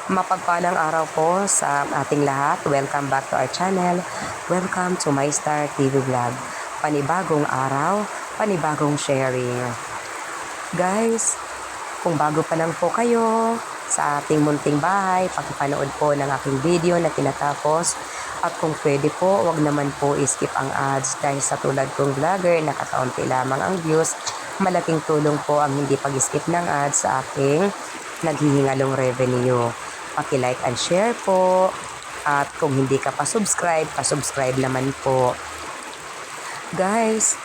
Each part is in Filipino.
Mapagpalang araw po sa ating lahat. Welcome back to our channel. Welcome to My Star TV Vlog. Panibagong araw, panibagong sharing. Guys, kung bago pa lang po kayo sa ating munting bahay, pakipanood po ng aking video na tinatapos. At kung pwede po, wag naman po skip ang ads dahil sa tulad kong vlogger na kakaunti lamang ang views. Malaking tulong po ang hindi pag-skip ng ads sa aking naghihingalong revenue. Paki-like and share po. At kung hindi ka pa subscribe, pa-subscribe naman po. Guys,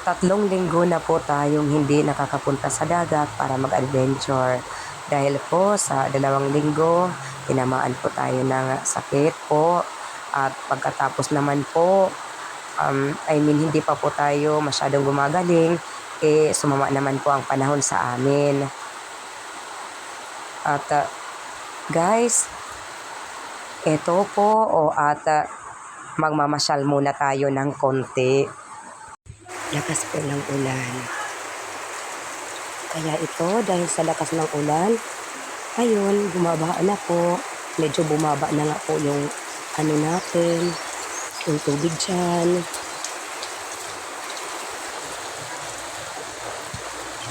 3 linggo na po tayong hindi nakakapunta sa dagat para mag-adventure. Dahil po sa 2 linggo, tinamaan po tayo ng sakit po. At pagkatapos naman po, hindi pa po tayo masyadong gumagaling, sumama naman po ang panahon sa amin. At guys, ito po magmamasyal muna tayo ng konti. Lakas po ng ulan. Kaya ito, dahil sa lakas ng ulan, ayun, bumaba na po. Medyo bumaba na nga po yung natin, yung tubig dyan.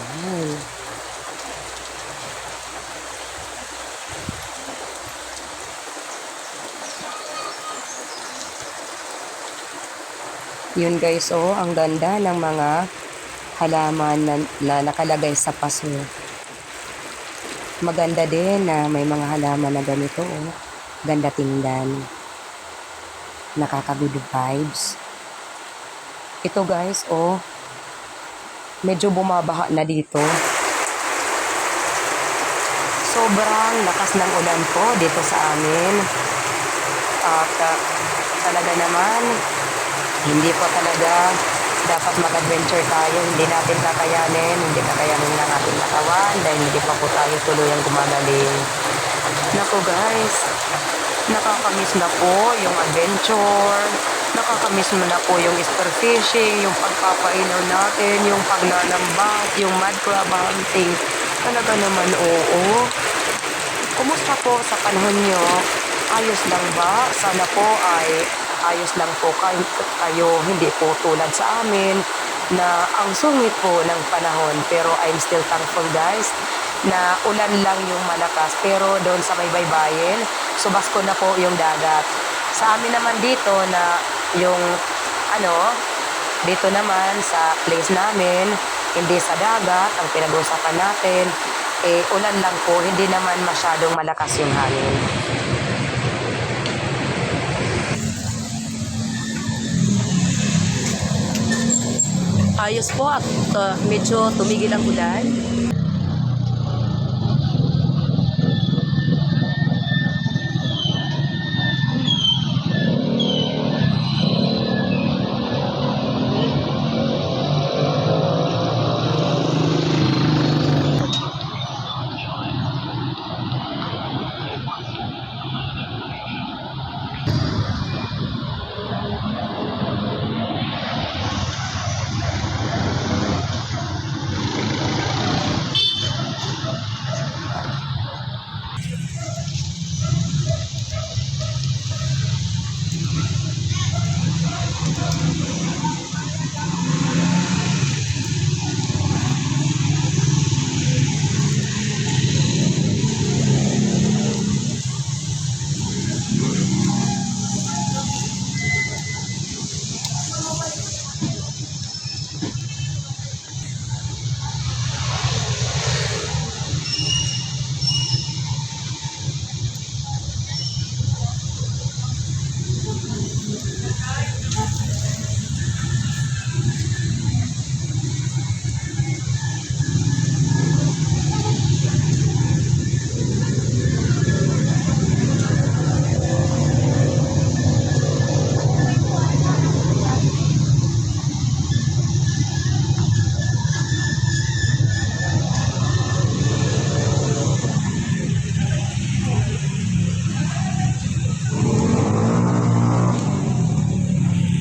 Ayan. Yun guys, ang ganda ng mga halaman na nakalagay sa paso. Maganda din na may mga halaman na ganito, ganda tingnan. Nakaka-good vibes. Ito guys, medyo bumabaha na dito. Sobrang lakas ng ulan po dito sa amin. At talaga naman, hindi po talaga dapat mag-adventure tayo. Hindi natin kakayanin. Hindi kakayanin ng ating katawan dahil hindi pa po tayo tuluyang gumagaling. Naku guys, nakakamiss na po yung adventure. Nakakamiss mo na po yung spearfishing, yung pagpapainaw natin, yung paglalambat, yung mud crab hunting. Talaga naman, oo. Kumusta po sa panahon nyo? Ayos lang ba? Sana po ay ayos lang po kayo, hindi po tulad sa amin na ang sungit po ng panahon. Pero I'm still thankful guys na ulan lang yung malakas, pero doon sa may baybayin, subasko na po yung dagat. Sa amin naman dito na yung dito naman sa place namin, hindi sa dagat ang pinag-uusapan natin, ulan lang po, hindi naman masyadong malakas yung hangin. Ayos po at medyo tumigil ang ulan.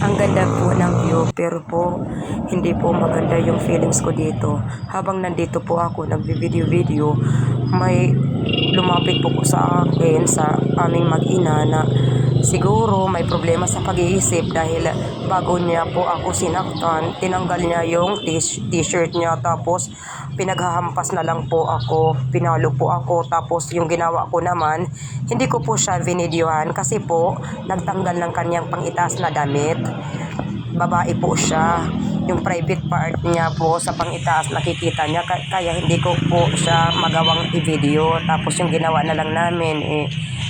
Ang ganda po ng view, pero po hindi po maganda yung feelings ko dito. Habang nandito po ako nagvi-video-video, may lumapit po sa akin, sa aming mag-ina, na siguro may problema sa pag-iisip dahil bago niya po ako sinaktan, tinanggal niya yung t-shirt niya, tapos pinaghahampas na lang po ako, pinalo po ako. Tapos yung ginawa ko naman, hindi ko po siya vinidyohan kasi po nagtanggal ng kanyang pangitaas na damit. Babae po siya, yung private part niya po sa pangitaas nakikita niya, kaya hindi ko po siya magawang i-video. Tapos yung ginawa na lang namin,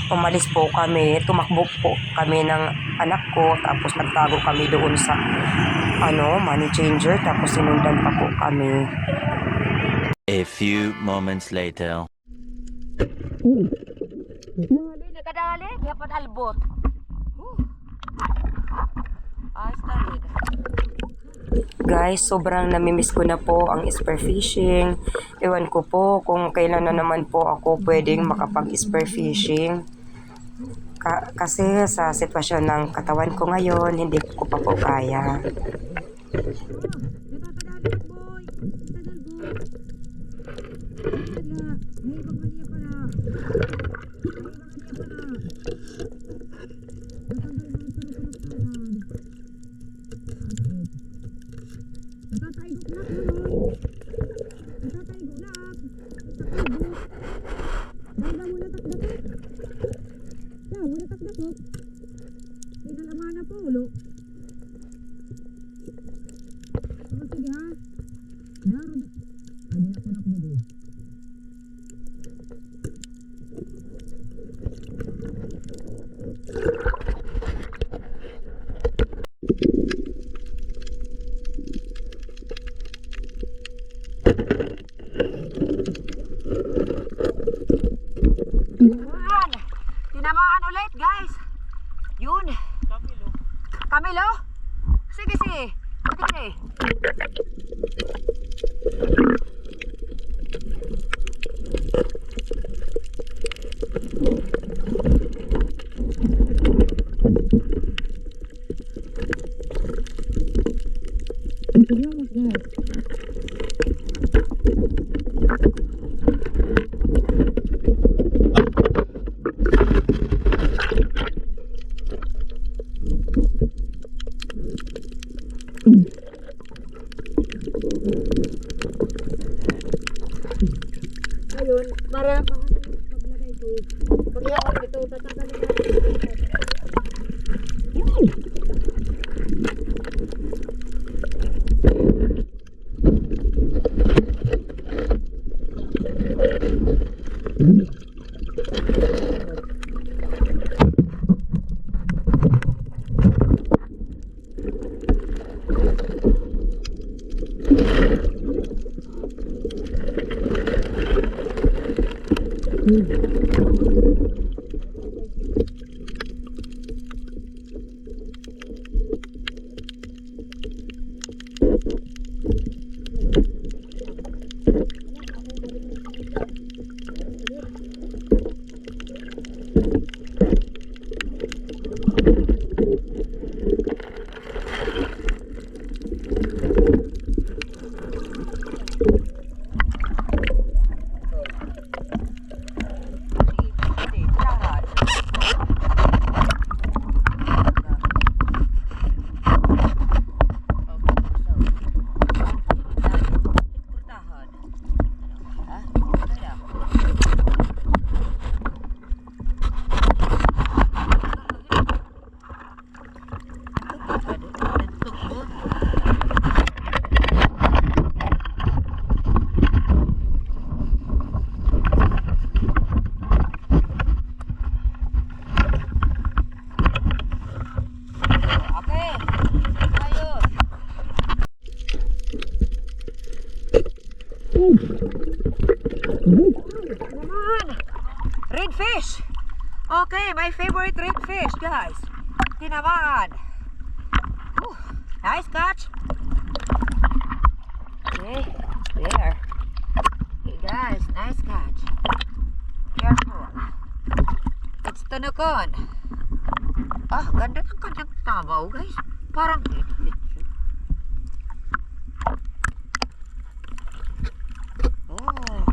umalis po kami, tumakbo po kami ng anak ko, tapos nagtago kami doon sa money changer, tapos sinundan pa po kami. A few moments later. Dali, nakadali. Kaya pa albot. Ayos na rin. Guys, sobrang namimiss ko na po ang spearfishing. Ewan ko po kung kailan na naman po ako pwedeng makapag-spearfishing. Kasi sa sitwasyon ng katawan ko ngayon, hindi ko pa po kaya. Tinamaan ulit, guys. Yun. Camilo? Sige, sige. Sige. Ayun, para paglagay ito. Paglagay ito, tatanggalin natin. Redfish! Okay, my favorite redfish, guys. Tinamaan. Nice catch. Okay, there. Okay, guys, nice catch. Careful. It's tunukon. Ah, ganda ng kanyang tabaw, guys. Parang oh.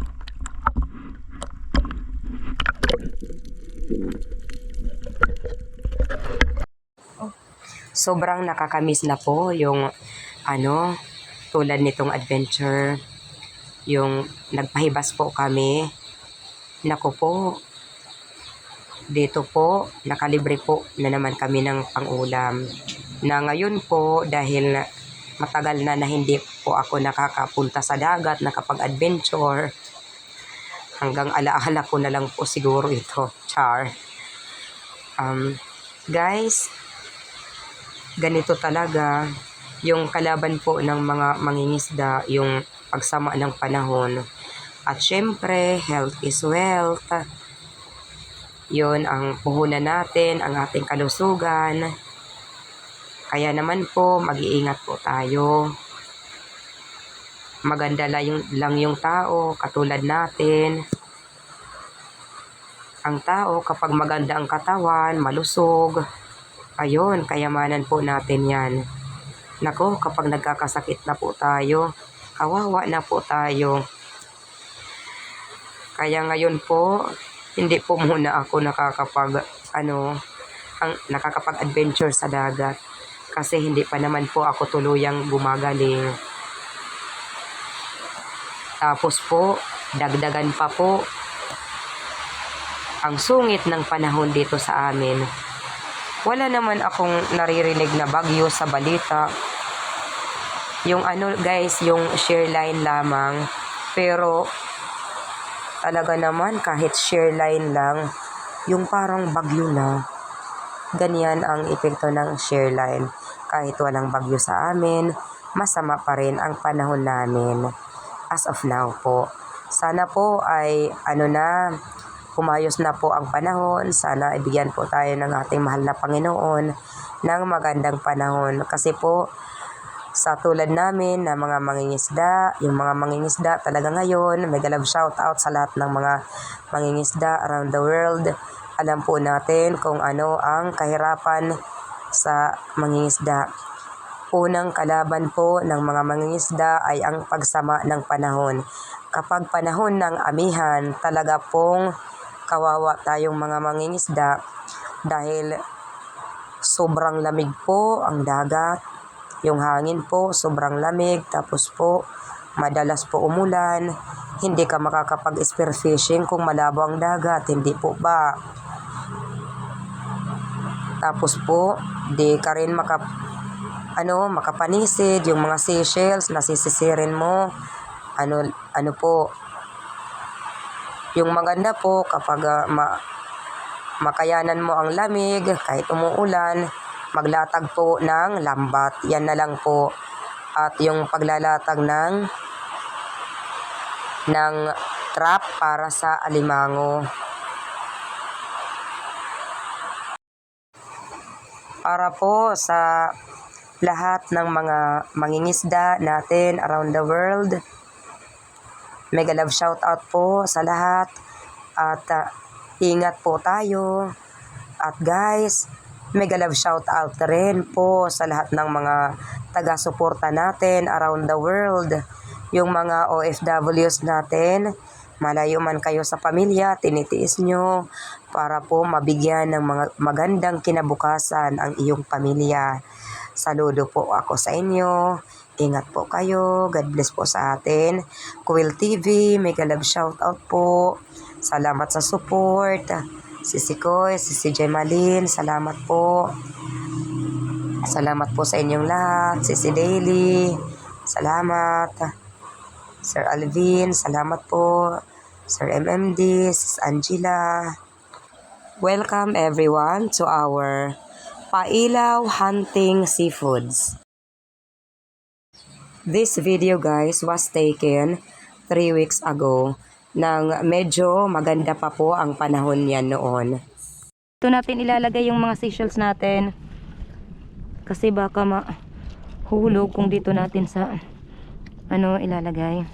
Sobrang nakakamiss na po yung tulad nitong adventure, yung nagpahibas po kami. Naku po, dito po, nakalibre po na naman kami ng pangulam. Na ngayon po, dahil matagal na hindi po ako nakakapunta sa dagat, nakapag-adventure, hanggang alaala ko na lang po siguro ito. Char. Guys, ganito talaga yung kalaban po ng mga mangingisda, yung pagsama ng panahon. At syempre, health is wealth. Yun ang puhunan natin, ang ating kalusugan. Kaya naman po, mag-iingat po tayo. Maganda lang yung tao, katulad natin. Ang tao, kapag maganda ang katawan, malusog, ayun, kayamanan po natin yan. Nako, kapag nagkakasakit na po tayo, kawawa na po tayo. Kaya ngayon po, hindi po muna ako nakakapag-adventure sa dagat. Kasi hindi pa naman po ako tuluyang gumagaling. Tapos po, dagdagan pa po ang sungit ng panahon dito sa amin. Wala naman akong naririnig na bagyo sa balita. Yung guys, yung shear line lamang. Pero talaga naman kahit shear line lang, yung parang bagyo na. Ganyan ang epekto ng shear line. Kahit walang bagyo sa amin, masama pa rin ang panahon namin. As of now po. Sana po ay pumayos na po ang panahon. Sana ibigyan po tayo ng ating mahal na Panginoon ng magandang panahon. Kasi po, sa tulad namin na mga mangingisda, yung mga mangingisda talaga ngayon, mega love shout out sa lahat ng mga mangingisda around the world. Alam po natin kung ano ang kahirapan sa mangingisda. Unang kalaban po ng mga mangingisda ay ang pagsama ng panahon. Kapag panahon ng amihan, talaga pong kawawa tayong mga mangingisda dahil sobrang lamig po ang dagat. Yung hangin po, sobrang lamig. Tapos po, madalas po umulan. Hindi ka makakapag-spear fishing kung malabo ang dagat. Hindi po ba? Tapos po, di ka rin makapanisid. Yung mga seashells, nasisisirin mo. Yung maganda po, kapag makayanan mo ang lamig, kahit umuulan, maglatag po ng lambat. Yan na lang po. At yung paglalatag ng trap para sa alimango. Para po sa lahat ng mga mangingisda natin around the world, mega love shout out po sa lahat. At ingat po tayo. At guys, mega love shout out rin po sa lahat ng mga taga-suporta natin around the world. Yung mga OFWs natin, malayo man kayo sa pamilya, tinitiis nyo para po mabigyan ng mga magandang kinabukasan ang iyong pamilya. Saludo po ako sa inyo. Ingat po kayo. God bless po sa atin. Kuwil TV, mega love shout out po. Salamat sa support. Sisi Koy, Sisi Jemalyn, salamat po. Salamat po sa inyong lahat. Sisi Daily, salamat. Sir Alvin, salamat po. Sir MMD, Sis Angela. Welcome everyone to our Pailaw Hunting Seafoods. This video guys was taken 3 weeks ago. Nang medyo maganda pa po ang panahon niyan noon. Ito natin ilalagay yung mga seashells natin. Kasi baka mahulog kung dito natin sa ilalagay.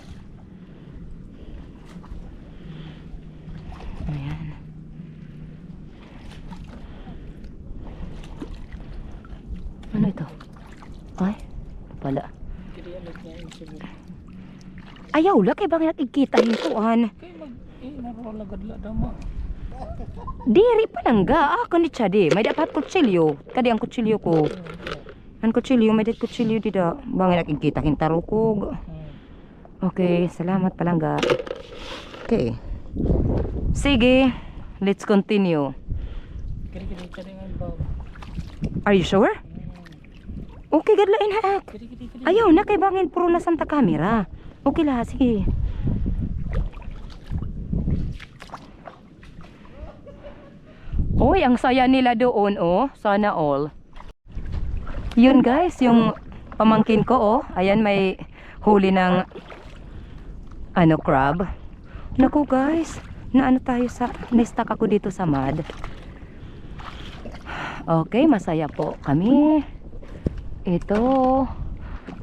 Ayan. Ano ito? Ay, pala. Ayaw, laki bang ikita hintuan? Narola gadla dama. Diri palangga. Kani di. May dapat kutsilyo. Kadi ang kutsilyo ko. Ang kutsilyo, may dapat kutsilyo dida. Bangin nakikita kintarukog. Okay, salamat palangga. Okay. Sige, let's continue. Are you sure? Okay, gadlain ha. Ayaw na kay bangin puro na santa camera. Okay lah, sige. Oy, ang saya nila doon, oh. Sana all. Yun guys, yung pamangkin ko, oh. Ayan, may huli ng crab. Naku guys, na-stuck ako dito sa mud. Okay, masaya po kami. Ito,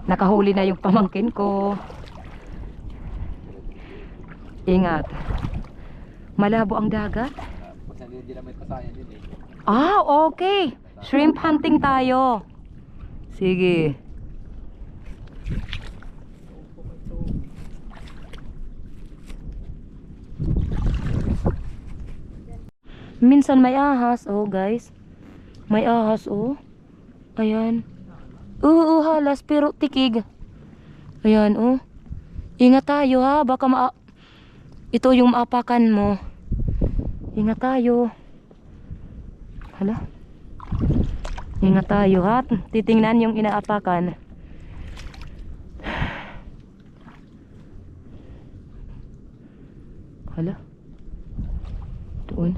nakahuli na yung pamangkin ko. Ingat. Malabo ang dagat. Ah, okay. Shrimp hunting tayo. Sige. Minsan may ahas, oh guys. May ahas, oh. Ayan. Oo, halas pero tikig. Ayan, oh. Ingat tayo ha, baka ito yung maapakan mo. Ingat tayo. Hala. Ingat tayo ha. Titingnan yung inaapakan. Hala. Doon.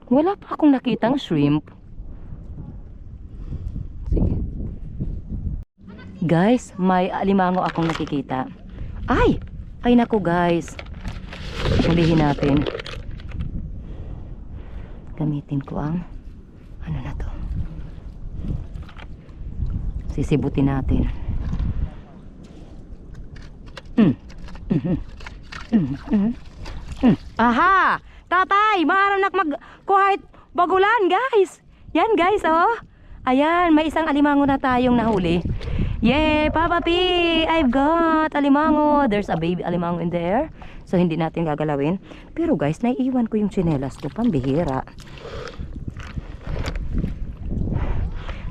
Wala pa akong nakitang shrimp. Sige. Guys, may alimango akong nakikita. Ay! Ay naku guys. Hulihin natin. Gamitin ko ang ano na to. Sisibutin natin. Aha! Tatay, maaranak kahit bagulan, guys. Yan, guys, oh. Ayan, may isang alimango na tayong nahuli. Yay, Papa P! I've got alimango. There's a baby alimango in there. So, hindi natin gagalawin. Pero, guys, naiiwan ko yung tsinelas ko. Pambihira.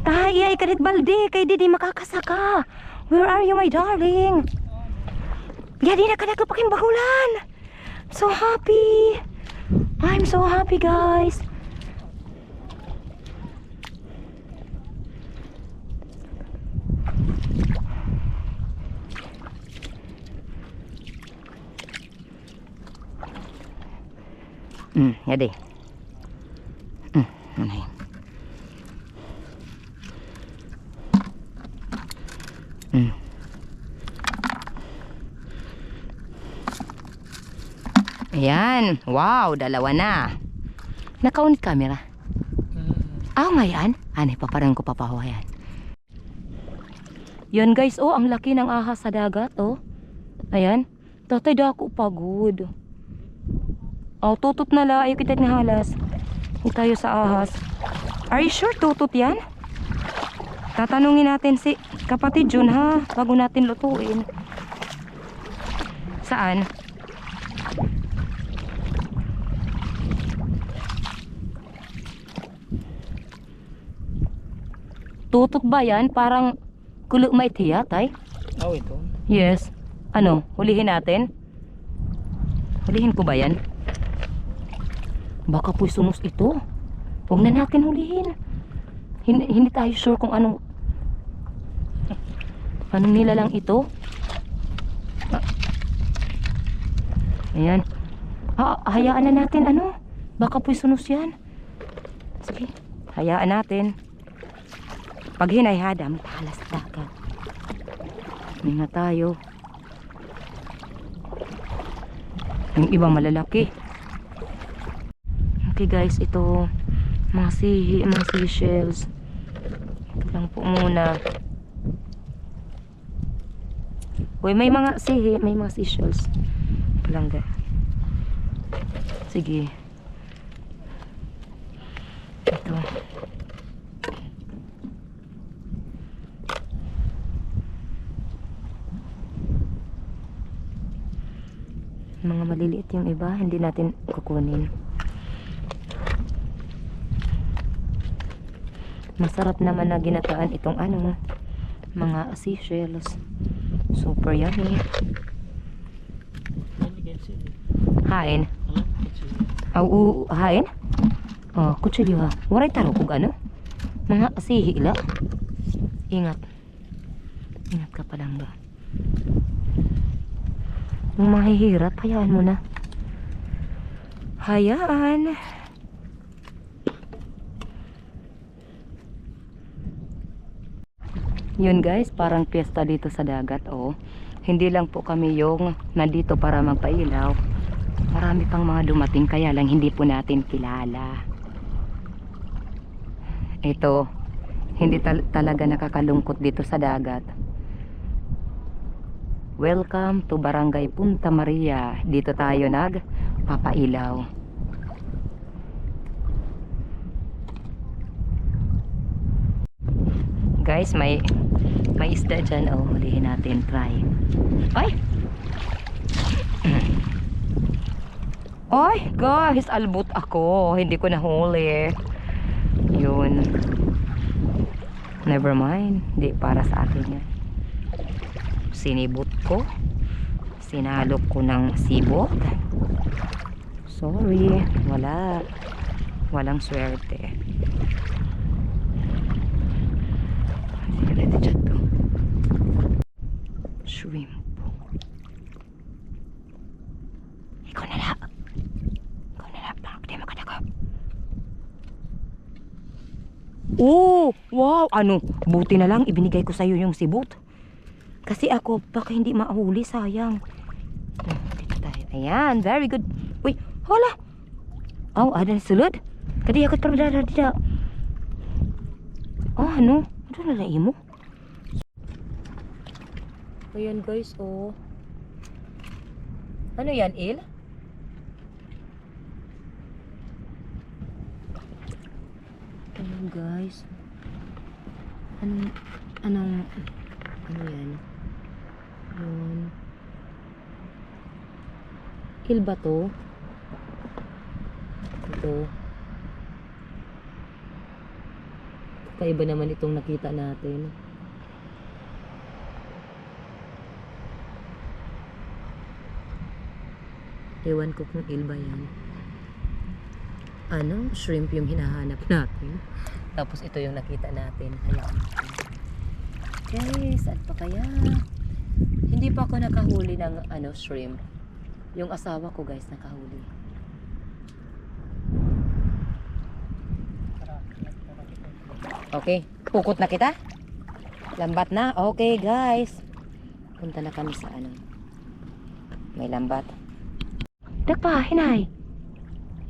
Tay, ay, kanit balde. Kay Didi makakasaka. Where are you, my darling? Yadi na kanaka paking bagulan. So happy. I'm so happy, guys. Yadi. Ano yun? Ayan. Wow, dalawa na. Naka-on camera. Nga yan. Anay, paparang ko papahawa yan. Yan guys, oh, ang laki ng ahas sa dagat, oh. Ayan. Tatay, dako pagod. Oh, tutot na la. Ayaw kita nga halas. Hindi tayo sa ahas. Are you sure tutot yan? Tatanungin natin si kapatid Jun, ha? Bago natin lutuin. Saan? Tutot ba yan? Parang kulo may tiya, tay? Oh, ito. Yes. Ano? Hulihin natin? Hulihin ko ba yan? Baka po'y sumos ito. Huwag na natin hulihin. Hindi tayo sure kung anong nilalang ito. Ayan. Hayaan na natin, ano? Baka po'y sunos yan. Sige. Hayaan natin. Pag hinayhada, magpahalas dagat. Hinga tayo. Yung ibang malalaki. Okay guys, ito mga seashells. Ito lang po muna. Uy, may mga may mga seashells. Ito lang guys. Sige. Ito. Mga maliliit yung iba, hindi natin kukunin. Masarap naman na ginataan itong ano, mga seashells. Super yummy. Hain. Hain? Oh, kutsilyo ha. Waray taro kung ano. Mga sihila. Ingat. Ingat ka palangga. Yung mahihirap, hayaan mo na. Hayaan. Yun guys, parang piyesta dito sa dagat. Oh. Hindi lang po kami yung nandito para magpailaw. Marami pang mga dumating, kaya lang hindi po natin kilala. Ito, hindi talaga nakakalungkot dito sa dagat. Welcome to Barangay Punta Maria. Dito tayo nagpapailaw. Guys, may isda dyan. Oh, hulihin natin. Try. Ay! Ay, guys, albut ako. Hindi ko nahuli. Yun. Never mind. Hindi para sa akin yan. Sinibot ko. Sinalok ko ng sibot. Sorry. Walang swerte. Shrimp. Ikaw na lang. Di makadakap. Oh, wow. Ano? Buti na lang ibinigay ko sa'yo yung sibot. Kasi ako, baka hindi mahuli, sayang. Dito tayo. Ayan, very good. Uy, hala. Oh, ada na sulod. Kadi ako parang dada. Oh, ano? Ano na lang mo? Ayan guys, oh. Ano yan, Il? Ayan guys. Ano yan? Yun. Il ba to? Ito. Kaiba naman itong nakita natin. Ewan ko kung il ba yan. Ano? Shrimp yung hinahanap natin. Tapos ito yung nakita natin. Hayaan natin. Guys, saan pa kaya? Hindi pa ako nakahuli ng shrimp. Yung asawa ko guys nakahuli. Okay, pukot na kita? Lambat na? Okay guys. Punta na kami sa may lambat. Dapa, hinay.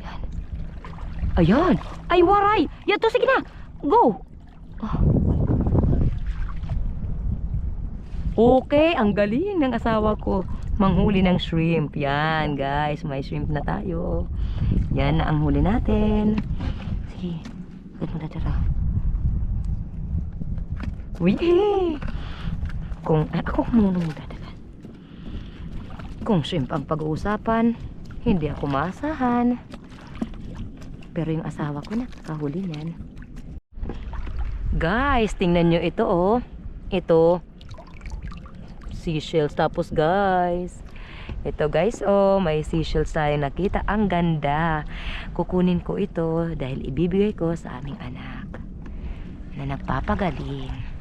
Yan. Ayan. Ay, waray. Yato, sige na. Go. Oh. Okay, ang galing ng asawa ko. Manghuli ng shrimp. Yan, guys. May shrimp na tayo. Yan na ang huli natin. Sige. Agad mo na tara. Wee! Ako muna dadala. Kung shrimp ang pag-uusapan, hindi ako maasahan. Pero yung asawa ko nakahuli niyan. Guys, tingnan nyo ito oh. Ito. Seashells. Tapos guys. Ito guys oh. May seashells tayo nakita. Ang ganda. Kukunin ko ito dahil ibibigay ko sa aming anak na nagpapagaling.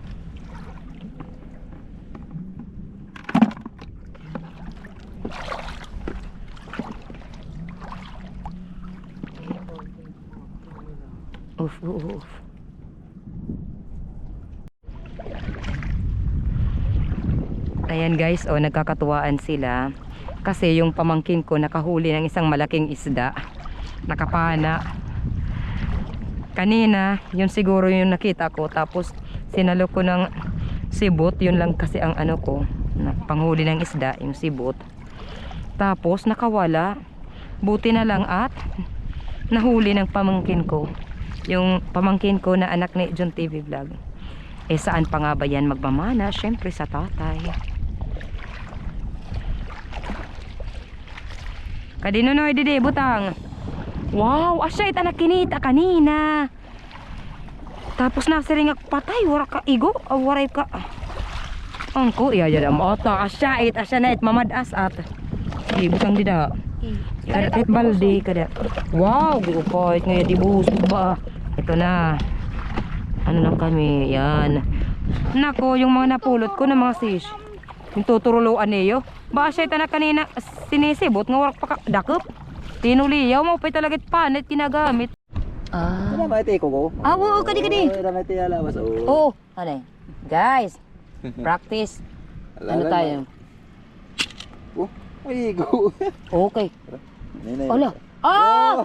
Oof. Ayan guys, oh, nagkakatuwaan sila. Kasi yung pamangkin ko nakahuli ng isang malaking isda. Nakapana. Kanina, yun siguro yung nakita ko. Tapos sinalo ko ng sibot. Yun lang kasi ang ko. Panghuli ng isda, yung sibot. Tapos nakawala. Buti na lang at nahuli ng pamangkin ko. Yung pamangkin ko na anak ni John TV Vlog. Saan pa nga ba yan magmamana? Syempre sa tatay. Kadino noy didi butang. Wow, asya ita nakinita kanina. Tapos na siringak patay wara ka igo, waray ka. Angko iya jada mata asya na it mamadas at. Butang dida. Kadet balde kada. Wow, giupoy ngayon dibuhos ba. Ito na. Ano lang kami, yan. Nako, yung mga napulot ko na mga fish. Yung tuturuloan niyo. Ba siya ita na kanina sinisibot nga warak pa dakop. Tinuliyaw mo pa talaga panit kinagamit. Wala ba ito ko? Oo, kadi. Wala ba ito alawas? Oh, ano guys, practice. Ano tayo? Oh, ay go. Okay. Ala.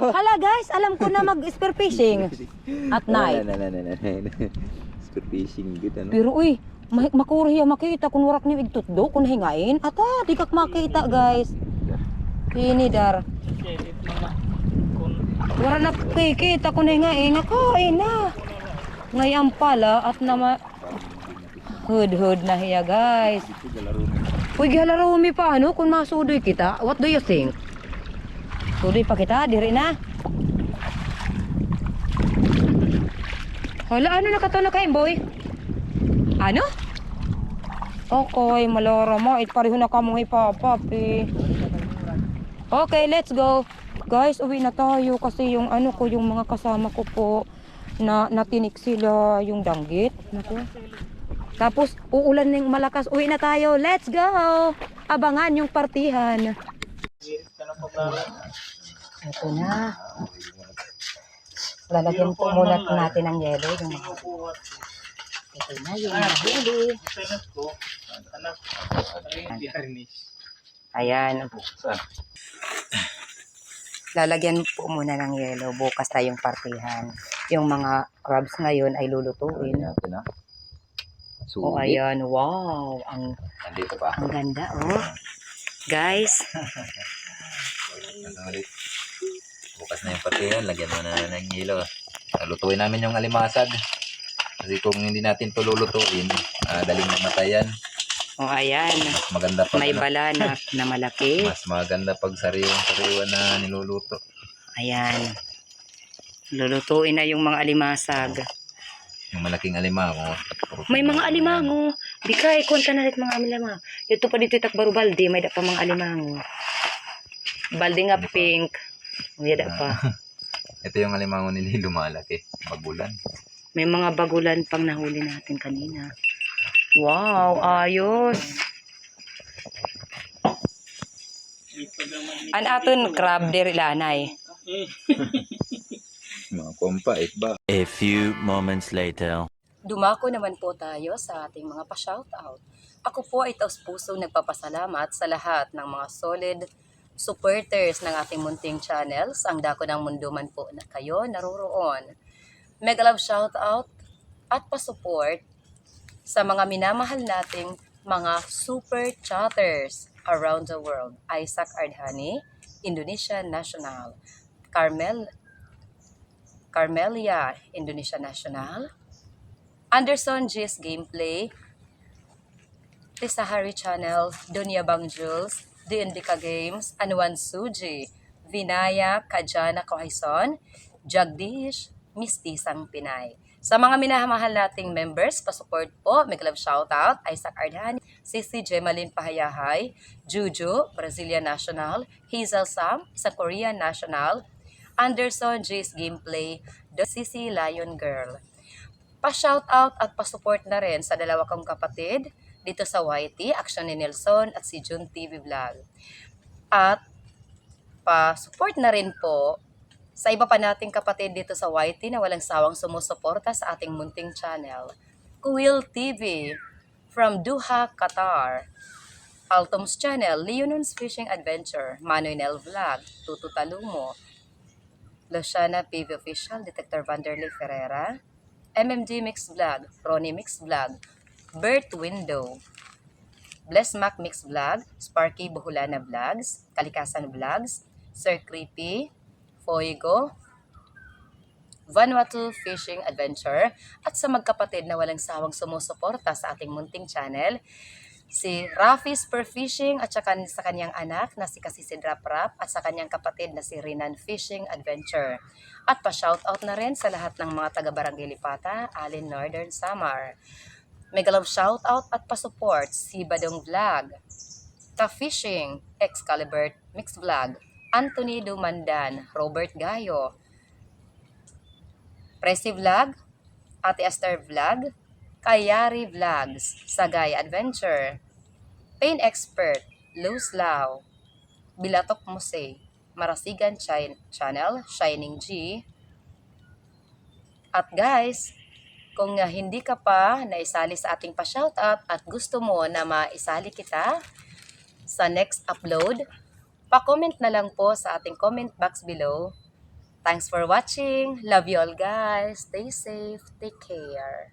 Hala guys, alam ko na mag-spear fishing at night. Spear fishing good ano. Pero uy, makuriya makita kung warak niyo igtutdo kung hingain. Ata, di kak makita guys. Ini dar. Wala na kikita kung hingain. Nakain na. Ngayon pala at nama hood na hiya guys. Uy, gihalarumi pa ano kung masudoy kita. What do you think? Sudoy pa kita, diri na. Hala, ano nakataon na kayo, boy? Ano? Okay, maloro mo. Pareho na kamong ipapapi. Okay, let's go. Guys, uwi na tayo kasi yung ano ko, yung mga kasama ko po na natinik sila yung danggit. Naku. Tapos, uulan ng malakas. Uwi na tayo. Let's go! Abangan yung partihan. Ito na. Lalagyan po muna natin ng yelo. Yung mga... Ito na yung nahuli. Ayan. Lalagyan po muna ng yelo. Bukas tayong partihan. Yung mga crabs ngayon ay lulutuin. Oh, ayan. Wow. Ang ganda, oh. Guys. Bukas na yung patihan, lagyan mo na ng hilo. Lutuin namin yung alimasag. Kasi kung hindi natin ito lulutuin, daling mamatayan. Oh, ayan. Maganda pag May balanak na malaki. mas maganda pag sariwan na niluluto. Ayan. Lulutuin na yung mga alimasag. Yung malaking alimango. May mga alimango. Bikay, kunta na rin mga alimango. Ito pa dito itak baro balde, may da pa mga alimango. Balde nga pink. May da pa. Ito yung alimango nila lumalaki. Bagulan. May mga bagulan pang nahuli natin kanina. Wow, ayos. An aton crab diri lanay. Mga kompait ba? A few moments later. Dumako naman po tayo sa ating mga pa-shoutout. Ako po ay taus-pusong nagpapasalamat sa lahat ng mga solid supporters ng ating munting channels. Ang dako ng mundo man po na kayo naroroon. Mega love shoutout at pa-support sa mga minamahal nating mga super chatters around the world. Isaac Ardhani, Indonesian National. Carmelia, Indonesia National. Anderson G's Gameplay, Tisahari Channel, Dunya Bang Jules, The Indica Games, Anuan Suji, Vinaya Kajana Kohison, Jagdish, Mistisang Pinay. Sa mga minamahal nating members, pasupport po, may love shoutout, Isaac Ardhani, Sisi Jemalyn Pahayahay, Juju, Brazilian National, Hazel Sam, sa Korean National, Anderson G's Gameplay, The Sisi Lion Girl. Pa-shoutout at pa-support na rin sa dalawa kong kapatid dito sa YT, Action ni Nelson at si June TV Vlog. At pa-support na rin po sa iba pa nating kapatid dito sa YT na walang sawang sumusuporta sa ating munting channel. Kuwil TV from Doha, Qatar. Altom's Channel, Leonon's Fishing Adventure, Manoy Nel Vlog, Tutu Talumo, Luciana PV Official, Detector Vanderlei Ferreira, MMG Mix Vlog, Ronnie Mix Vlog, Bert Window, Bless Mac Mix Vlog, Sparky Buhulana Vlogs, Kalikasan Vlogs, Sir Creepy, Foigo, Vanuatu Fishing Adventure, at sa magkapatid na walang sawang sumusuporta sa ating munting channel, si Rafi Spear Fishing at saka sa kanyang anak na si Kasisi Rap Rap at sa kanyang kapatid na si Rinan Fishing Adventure. At pa-shoutout na rin sa lahat ng mga taga-Barangay Lipata, Alin Northern Samar. Mega love shoutout at pa-support si Badong Vlog, Ka-Fishing, Excalibur Mix Vlog, Anthony Dumandan, Robert Gayo, Presi Vlog, Ate Esther Vlog, Kayari Vlogs, Sagay Adventure, Pain Expert, Luz Lau, Bilatok Muse, Marasigan Channel, Shining G. At guys, kung hindi ka pa naisali sa ating pa-shoutout at gusto mo na maisali kita sa next upload, pa-comment na lang po sa ating comment box below. Thanks for watching. Love you all guys. Stay safe. Take care.